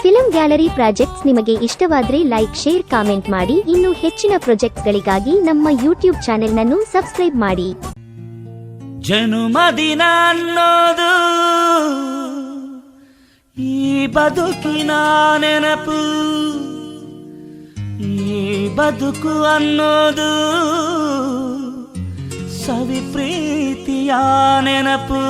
Film gallery projects ನಿಮಗೆ ಇಷ್ಟವಾದರೆ like, share, comment ಮಾಡಿ. ಇನ್ನು ಹೆಚ್ಚಿನ ಪ್ರಾಜೆಕ್ಟ್ಸ್ಗಳಿಗಾಗಿ ನಮ್ಮ ಯೂಟ್ಯೂಬ್ ಚಾನೆಲ್ನನ್ನು ಸಬ್ಸ್ಕ್ರೈಬ್ ಮಾಡಿ. ಜನುಮದಿನ ಅನ್ನೋದು ಈ ಬದುಕಿನ ನೆನಪು, ಈ ಬದುಕು ಅನ್ನೋದು ಸವಿ ಪ್ರೀತಿಯ ನೆನಪು.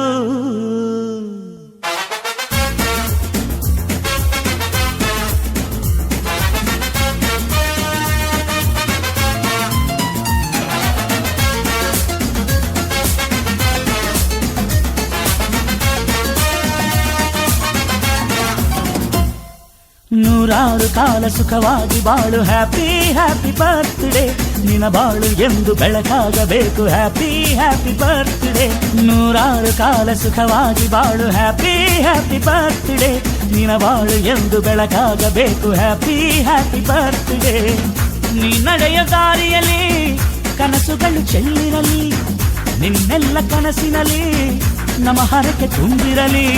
ನೂರಾರು ಕಾಲ ಸುಖವಾಗಿ ಬಾಳು, ಹ್ಯಾಪಿ ಹ್ಯಾಪಿ ಬರ್ತ್ಡೇ. ನಿನ್ನ ಬಾಳು ಎಂದು ಬೆಳಕಾಗಬೇಕು, ಹ್ಯಾಪಿ ಹ್ಯಾಪಿ ಬರ್ತ್ಡೇ. ನೂರಾರು ಕಾಲ ಸುಖವಾಗಿ ಬಾಳು, ಹ್ಯಾಪಿ ಹ್ಯಾಪಿ ಬರ್ತ್ಡೇ. ನಿನ್ನ ಬಾಳು ಎಂದು ಬೆಳಕಾಗಬೇಕು, ಹ್ಯಾಪಿ ಹ್ಯಾಪಿ ಬರ್ತ್ಡೇ. ನೀ ನಡೆಯ ದಾರಿಯಲ್ಲಿ ಕನಸುಗಳು ಚೆಲ್ಲಿರಲಿ, ನಿನ್ನೆಲ್ಲ ಕನಸಿನಲ್ಲಿ ನಮ್ಮ ಹರಕೆ ತುಂಬಿರಲಿ.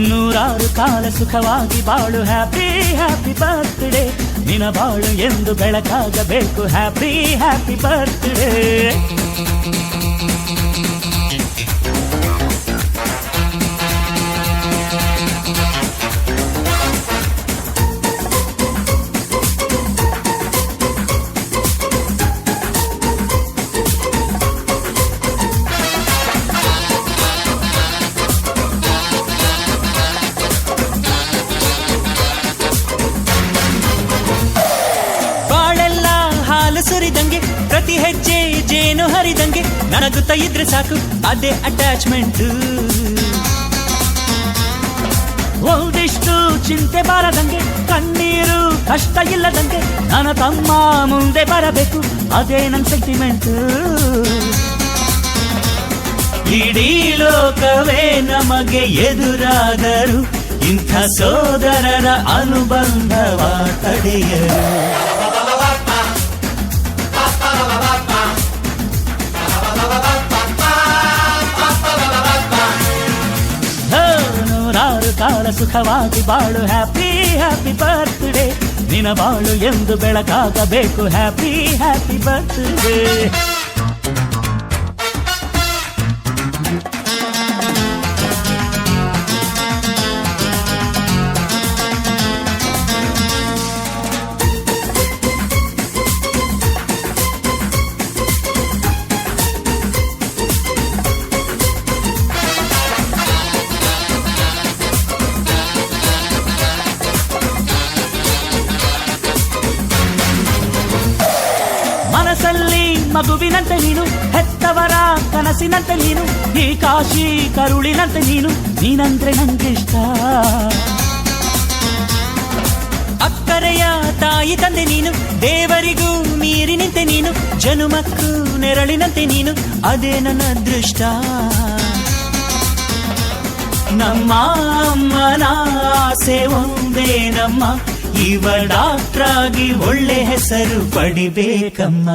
ನೂರಾರು ಕಾಲ ಸುಖವಾಗಿ ಬಾಳು, ಹ್ಯಾಪಿ ಹ್ಯಾಪಿ ಬರ್ತ್ಡೇ. ನಿನ್ನ ಬಾಳು ಎಂದು ಬೆಳಕಾಗಬೇಕು, ಹ್ಯಾಪಿ ಹ್ಯಾಪಿ ಬರ್ತ್ಡೇ. ಸುರಿದಂಗೆ ಪ್ರತಿ ಹೆಜ್ಜೆ ಜೇನು ಹರಿದಂಗೆ ನನಗುತ್ತ ಇದ್ರೆ ಸಾಕು, ಅದೇ ಅಟ್ಯಾಚ್ಮೆಂಟ್. ಒಂದಿಷ್ಟು ಚಿಂತೆ ಬಾರದಂಗೆ, ಕಣ್ಣೀರು ಕಷ್ಟ ಇಲ್ಲದಂಗೆ ನನ್ನ ತಮ್ಮ ಮುಂದೆ ಬರಬೇಕು, ಅದೇ ನನ್ನ ಸೆಂಟಿಮೆಂಟ್. ಇಡೀ ಲೋಕವೇ ನಮಗೆ ಎದುರಾದರು, ಇಂಥ ಸೋದರರ ಅನುಬಂಧವ ತಡೆಯರು. ನೂರಾರು ಕಾಲ ಸುಖವಾಗಿ ಬಾಳು, ಹ್ಯಾಪಿ ಹ್ಯಾಪಿ ಬರ್ತ್ಡೇ. ನಿನ್ನ ಬಾಳು ಎಂದು ಬೆಳಕಾಗಬೇಕು, ಹ್ಯಾಪಿ ಹ್ಯಾಪಿ ಬರ್ತ್ಡೇ. ಮನಸ್ಸಲ್ಲಿ ಮಗುವಿನಂತೆ ನೀನು, ಹೆತ್ತವರ ಕನಸಿನಂತೆ ನೀನು, ಈ ಕಾಶಿ ಕರುಳಿನಂತೆ ನೀನು, ನೀನಂದ್ರೆ ನಂಗಿಷ್ಟ. ಅಕ್ಕರೆಯ ತಾಯಿ ತಂದೆ ನೀನು, ದೇವರಿಗೂ ಮೀರಿ ನಿಂತೆ ನೀನು, ಜನುಮಕ್ಕೂ ನೆರಳಿನಂತೆ ನೀನು, ಅದೇ ನನ್ನ ಅದೃಷ್ಟ. ನಮ್ಮ ಅಮ್ಮನ ಆಸೆ ಒಂದೇ ನಮ್ಮ, ಇವ ಡಾಕ್ಟ್ರಾಗಿ ಒಳ್ಳೆ ಹೆಸರು ಪಡಿಬೇಕಮ್ಮ.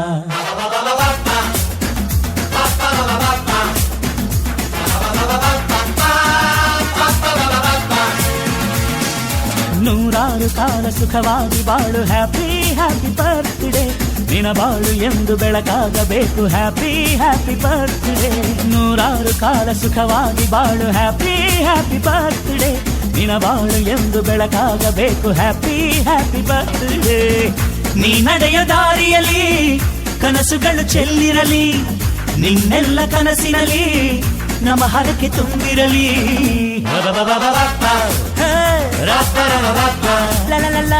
ನೂರಾರು ಕಾಲ ಸುಖವಾಗಿ ಬಾಳು, ಹ್ಯಾಪಿ ಹ್ಯಾಪಿ ಬರ್ತ್ಡೇ. ನಿನ್ನ ಬಾಳು ಎಂದು ಬೆಳಕಾಗಬೇಕು, ಹ್ಯಾಪಿ ಹ್ಯಾಪಿ ಬರ್ತ್ಡೇ. ನೂರಾರು ಕಾಲ ಸುಖವಾಗಿ ಬಾಳು, ಹ್ಯಾಪಿ ಹ್ಯಾಪಿ ಬರ್ತ್ಡೇ. ನಿನ್ನ ಬಾಳು ಎಂದು ಬೆಳಕಾಗಬೇಕು, ಹ್ಯಾಪಿ ಹ್ಯಾಪಿ ಬರ್ತ್ಡೇ. ನೀ ನಡೆಯ ದಾರಿಯಲ್ಲಿ ಕನಸುಗಳು ಚೆಲ್ಲಿರಲಿ, ನಿನ್ನೆಲ್ಲ ಕನಸಿನಲ್ಲಿ ನಮ್ಮ ಹರಕೆ ತುಂಬಿರಲಿ. ಲ ಲ ಲ ಲ.